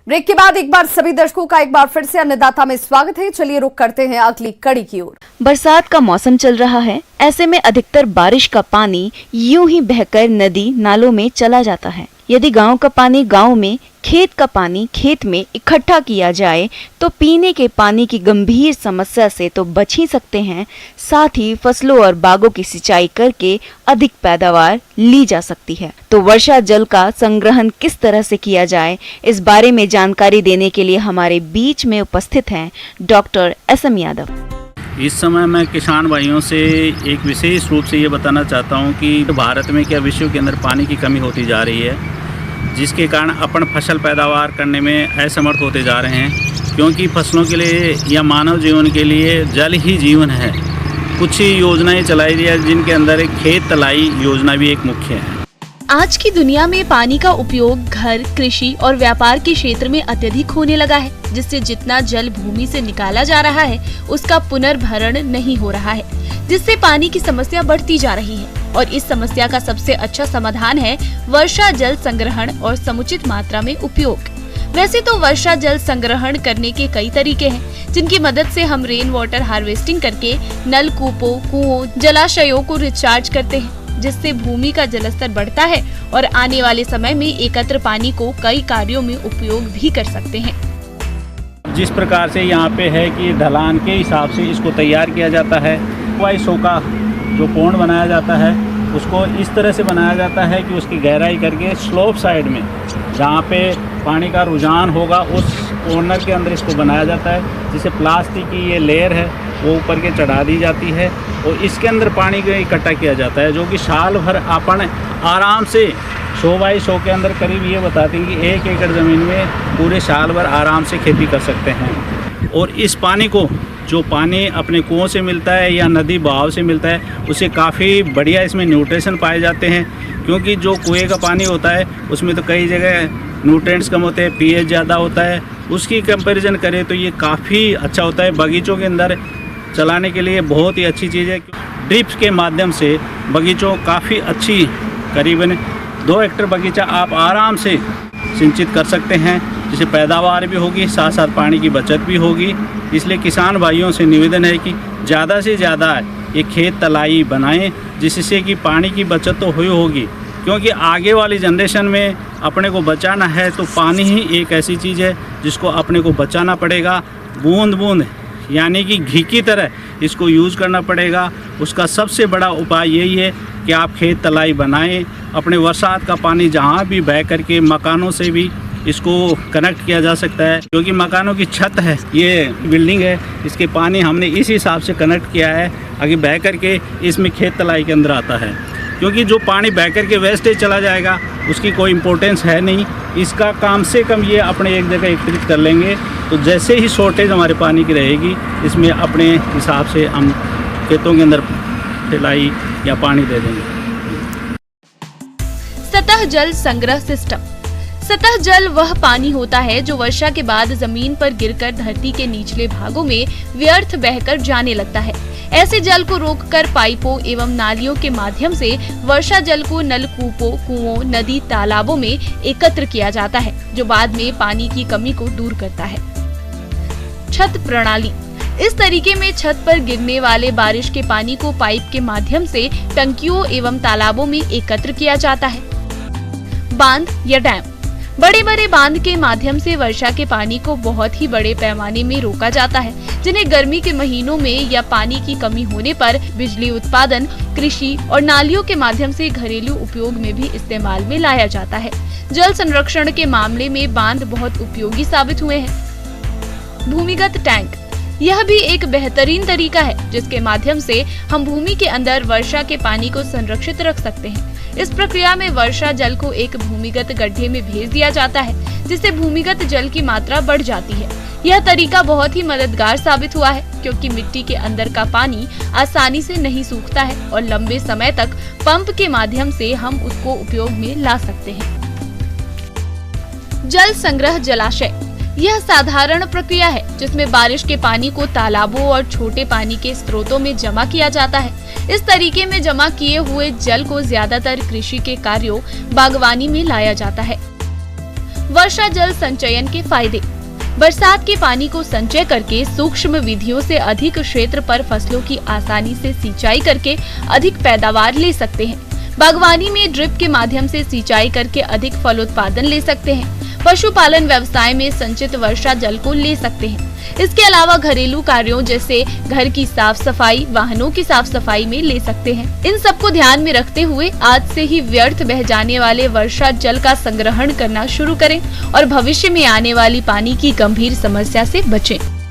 Break के बाद एक बार सभी दर्शकों का एक बार फिर से अन्नदाता में स्वागत है। चलिए रुक करते हैं अगली कड़ी की ओर। बरसात का मौसम चल रहा है, ऐसे में अधिकतर बारिश का पानी यूं ही बहकर नदी नालों में चला जाता है। यदि गांव का पानी गांव में, खेत का पानी खेत में इकट्ठा किया जाए तो पीने के पानी की गंभीर समस्या से तो बच ही सकते हैं, साथ ही फसलों और बागों की सिंचाई करके अधिक पैदावार ली जा सकती है। तो वर्षा जल का संग्रहण किस तरह से किया जाए, इस बारे में जानकारी देने के लिए हमारे बीच में उपस्थित हैं डॉक्टर SM यादव। इस समय मैं किसान भाइयों से एक विशेष रूप से ये बताना चाहता हूँ कि भारत में क्या विश्व के अंदर पानी की कमी होती जा रही है, जिसके कारण अपन फसल पैदावार करने में असमर्थ होते जा रहे हैं। क्योंकि फसलों के लिए या मानव जीवन के लिए जल ही जीवन है। कुछ ही योजनाएं चलाई गई है, जिनके अंदर एक खेत तलाई योजना भी एक मुख्य है। आज की दुनिया में पानी का उपयोग घर, कृषि और व्यापार के क्षेत्र में अत्यधिक होने लगा है, जिससे जितना जल भूमि से निकाला जा रहा है उसका पुनर्भरण नहीं हो रहा है, जिससे पानी की समस्या बढ़ती जा रही है। और इस समस्या का सबसे अच्छा समाधान है वर्षा जल संग्रहण और समुचित मात्रा में उपयोग। वैसे तो वर्षा जल संग्रहण करने के कई तरीके हैं, जिनकी मदद से हम रेन वाटर हार्वेस्टिंग करके नलकूपों, कुओं, जलाशयों को रिचार्ज करते हैं, जिससे भूमि का जलस्तर बढ़ता है और आने वाले समय में एकत्र पानी को कई कार्यों में उपयोग भी कर सकते हैं। जिस प्रकार से यहाँ पे है कि ढलान के हिसाब से इसको तैयार किया जाता है, वाइसों का जो पौंड बनाया जाता है उसको इस तरह से बनाया जाता है कि उसकी गहराई करके स्लोप साइड में जहाँ पे पानी का रुझान होगा उस कॉर्नर के अंदर इसको बनाया जाता है, जिसे प्लास्टिक की ये लेयर है वो ऊपर के चढ़ा दी जाती है और इसके अंदर पानी को इकट्ठा किया जाता है, जो कि साल भर अपन आराम से 100 बाई 100 के अंदर करीब ये बताते हैं कि 1 एकड़ ज़मीन में पूरे साल भर आराम से खेती कर सकते हैं। और इस पानी को, जो पानी अपने कुओं से मिलता है या नदी बहाव से मिलता है, उसे काफ़ी बढ़िया इसमें न्यूट्रिशन पाए जाते हैं। क्योंकि जो कुएं का पानी होता है उसमें तो कई जगह न्यूट्रिएंट्स कम होते हैं, pH ज़्यादा होता है, उसकी कंपैरिजन करें तो ये काफ़ी अच्छा होता है। बगीचों के अंदर चलाने के लिए बहुत ही अच्छी चीज़ है। ड्रिप्स के माध्यम से बगीचों काफ़ी अच्छी, करीबन 2 हेक्टेयर बगीचा आप आराम से सिंचित कर सकते हैं, जिससे पैदावार भी होगी, साथ साथ पानी की बचत भी होगी। इसलिए किसान भाइयों से निवेदन है कि ज़्यादा से ज़्यादा ये खेत तलाई बनाएं, जिससे कि पानी की बचत तो हुई होगी। क्योंकि आगे वाली जनरेशन में अपने को बचाना है तो पानी ही एक ऐसी चीज़ है जिसको अपने को बचाना पड़ेगा। बूंद बूंद यानी कि घी की तरह इसको यूज़ करना पड़ेगा। उसका सबसे बड़ा उपाय यही है कि आप खेत तलाई बनाएं। अपने बरसात का पानी जहाँ भी बह करके मकानों से भी इसको कनेक्ट किया जा सकता है, क्योंकि मकानों की छत है, ये बिल्डिंग है, इसके पानी हमने इस हिसाब से कनेक्ट किया है आगे बह करके इसमें खेत तलाई के अंदर आता है। क्योंकि जो पानी बह करके वेस्टेज चला जाएगा उसकी कोई इम्पोर्टेंस है नहीं। इसका कम से कम ये अपने एक जगह एकत्रित कर लेंगे, तो जैसे ही शॉर्टेज हमारे पानी की रहेगी इसमें अपने हिसाब से हम खेतों के अंदर फैलाई या पानी दे देंगे। सतह जल संग्रह सिस्टम। सतह जल वह पानी होता है जो वर्षा के बाद जमीन पर गिरकर धरती के निचले भागों में व्यर्थ बहकर जाने लगता है। ऐसे जल को रोककर पाइपों एवं नालियों के माध्यम से वर्षा जल को नलकूपों, कुओं, नदी, तालाबों में एकत्र किया जाता है, जो बाद में पानी की कमी को दूर करता है। छत प्रणाली। इस तरीके में छत पर गिरने वाले बारिश के पानी को पाइप के माध्यम से टंकियों एवं तालाबों में एकत्र किया जाता है। बांध या डैम। बड़े बड़े बांध के माध्यम से वर्षा के पानी को बहुत ही बड़े पैमाने में रोका जाता है, जिन्हें गर्मी के महीनों में या पानी की कमी होने पर बिजली उत्पादन, कृषि और नालियों के माध्यम से घरेलू उपयोग में भी इस्तेमाल में लाया जाता है। जल संरक्षण के मामले में बांध बहुत उपयोगी साबित हुए हैं। भूमिगत टैंक। यह भी एक बेहतरीन तरीका है, जिसके माध्यम से हम भूमि के अंदर वर्षा के पानी को संरक्षित रख सकते हैं। इस प्रक्रिया में वर्षा जल को एक भूमिगत गड्ढे में भेज दिया जाता है, जिससे भूमिगत जल की मात्रा बढ़ जाती है। यह तरीका बहुत ही मददगार साबित हुआ है, क्योंकि मिट्टी के अंदर का पानी आसानी से नहीं सूखता है और लंबे समय तक पंप के माध्यम से हम उसको उपयोग में ला सकते हैं। जल संग्रह जलाशय। यह साधारण प्रक्रिया है, जिसमें बारिश के पानी को तालाबों और छोटे पानी के स्रोतों में जमा किया जाता है। इस तरीके में जमा किए हुए जल को ज्यादातर कृषि के कार्यों, बागवानी में लाया जाता है। वर्षा जल संचयन के फायदे। बरसात के पानी को संचय करके सूक्ष्म विधियों से अधिक क्षेत्र पर फसलों की आसानी से सिंचाई करके अधिक पैदावार ले सकते हैं। बागवानी में ड्रिप के माध्यम से सिंचाई करके अधिक फलोत्पादन ले सकते हैं। पशुपालन व्यवसाय में संचित वर्षा जल को ले सकते हैं। इसके अलावा घरेलू कार्यों जैसे घर की साफ सफाई, वाहनों की साफ सफाई में ले सकते हैं। इन सबको ध्यान में रखते हुए आज से ही व्यर्थ बह जाने वाले वर्षा जल का संग्रहण करना शुरू करें और भविष्य में आने वाली पानी की गंभीर समस्या से बचें।